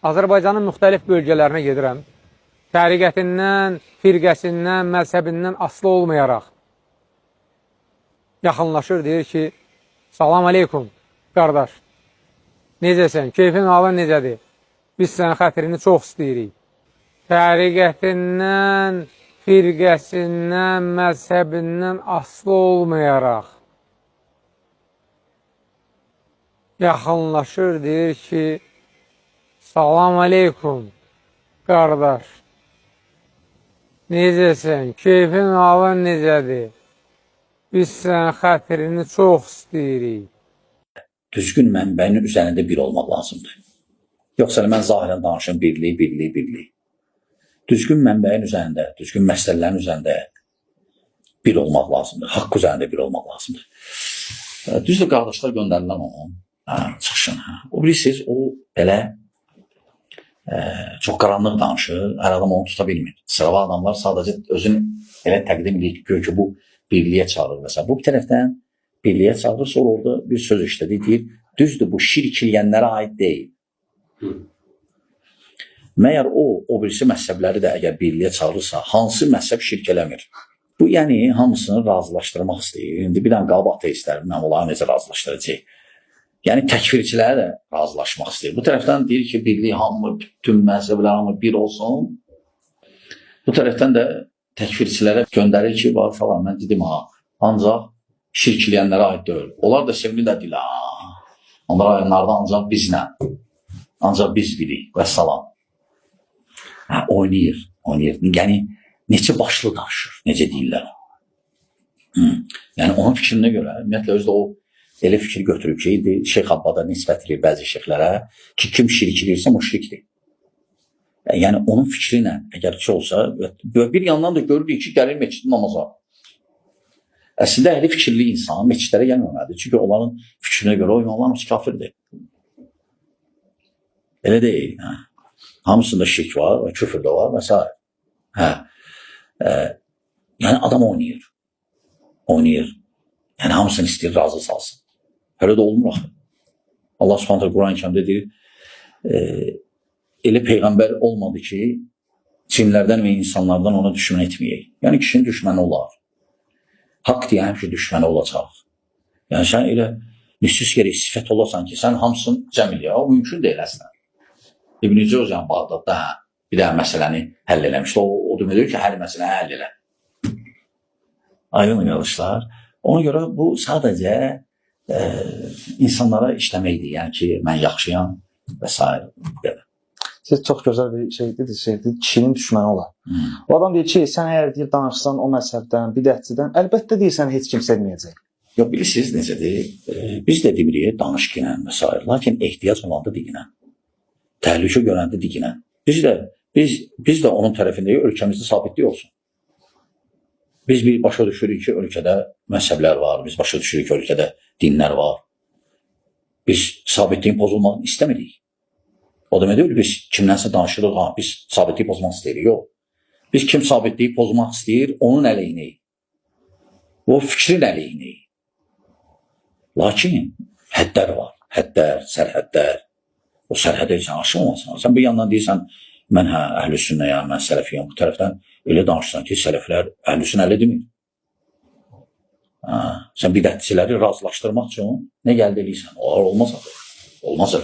Azərbaycanın müxtəlif bölgələrinə gedirəm. Təriqətindən, firqəsindən, məzhəbindən asılı olmayaraq yaxınlaşır, deyir ki, salam aleykum, qardaş. Necəsən? Keyfin halın necədir? Biz sənin xətrini çox istəyirik. Təriqətindən, firqəsindən, məzhəbindən asılı olmayaraq yaxınlaşır, deyir ki, salam aleykum, qardaş. Necəsən? Keyfin halın necədir? Biz sənin xətrini çox istəyirik. Düzgün mənbəyin üzərində bir olmaq lazımdır. Yoxsa mən zahirən danışım birliyi. Düzgün mənbəyin üzərində, düzgün məsələlərin üzərində bir olmaq lazımdır. Haqq üzərində bir olmaq lazımdır. Düzdür, qardaşlar göndərilən onun çıxışın. O bilirsiniz, o belə çox qaranlıq danışır, hər adam onu tuta bilmir. Sırava adamlar sadəcə özünü elə təqdim edir ki, bu birliyə çağırır məsələn. Bu bir tərəfdən birliyə çağırır, sonra orada bir söz işlədi, deyir, düzdür, bu şirk eləyənlərə aid deyil. Məyər o birisi məhzəbləri də əgər birliyə çağırırsa, hansı məhzəb şirk eləmir? Bu, yəni, hamısını razılaşdırmaq istəyir. İndi bir dənə qalb ateistlər, onları necə razılaşdıracaq? Yəni, təkfirçiləri də razılaşmaq istəyir. Bu tərəfdən deyir ki, birliyi hamı, bütün məhzəblər hamı bir olsun. Bu tərəfdən də təkfirçilərə göndərir ki, var falan, mən dedim, ancaq şirk eləyənlərə aid deyil. Onlar da sevimli də deyil, onlar ayınlarda ancaq bizlə, ancaq biz bilik və salam. Oynayır. Yəni, neçə başlı danışır, necə deyirlər. Yəni, onun fikrinə görə, ümumiyyətlə, özdə o elə fikir götürüb ki, Şeyx Abbada nisbət edir bəzi şeyxlərə ki, kim şirk eləyirsə, müşrikdir. Yəni, onun fikri ilə, əgər ki olsa, bir yandan da görürük ki, gəlir meçid namaza. Əslində, əhli fikirli insan meçidlərə gəlməməlidir. Çünki onların fikrinə görə o imamlar kafirdir. Elə deyil. Hamısında şirk var, küfür də var və s. Yəni, adam oynayır. Yəni, hamısını istəyir, razı salsın. Hələ də olmur axı. Allah Subhanahu Quran-ı Kərimdə deyir, elə peyğəmbər olmadı ki, cinlərdən və insanlardan ona düşmən etməyək. Yəni, kişinin düşməni olar. Haqq deyən həmişə düşməni olacaq. Yəni, sən elə nüsus yeri sifət olasan ki, sən hamısını cəm eləyək. O, mümkün deyil əslən. İbn-i Cəvzi Bağdadda bir daha məsələni həll eləmişdi. O demək ki, hər məsələni həll elə. Aydın qardaşlar. Ona görə bu sadəcə insanlara işləməkdir. Yəni ki, mən yaxşıyam və s. Siz çox gözəl bir şey dediniz, kişinin düşməni olar. O adam deyir ki, sən əgər deyir, danışsan o məzhəbdən, bidətçidən, əlbəttə deyirsən, heç kim sevməyəcək. Yox, bilirsiniz necədir? Biz də demirik, danışqinən və s. Lakin ehtiyac olanda deyinən. Təhlükə görəndə deyinən. Biz də onun tərəfindəyik, ölkəmizdə sabitlik olsun. Biz bir başa düşürük ki, ölkədə məzhəblər var, biz başa düşürük ki, ölkədə dinlər var. Biz sabitliyin pozulmağını istəmirik. O demək deyil, biz kimlənsə danışırıq, biz sabitliyi pozmaq istəyirik, yox. Biz kim sabitliyi pozmaq istəyir, onun əleyhinəyik. O fikrin əleyhinəyik. Lakin həddlər var, sərhədlər. O sərhədə heç aşılmasın. Sən bir yandan deyirsən, mən əhlüsünnəyəm, mən sələfiyəm. Bu tərəfdən elə danışsan ki, sələflər əhlüsün əli demir. Sən bidətçiləri razılaşdırmaq üçün nə gəldi eləyirsən? Olmaz.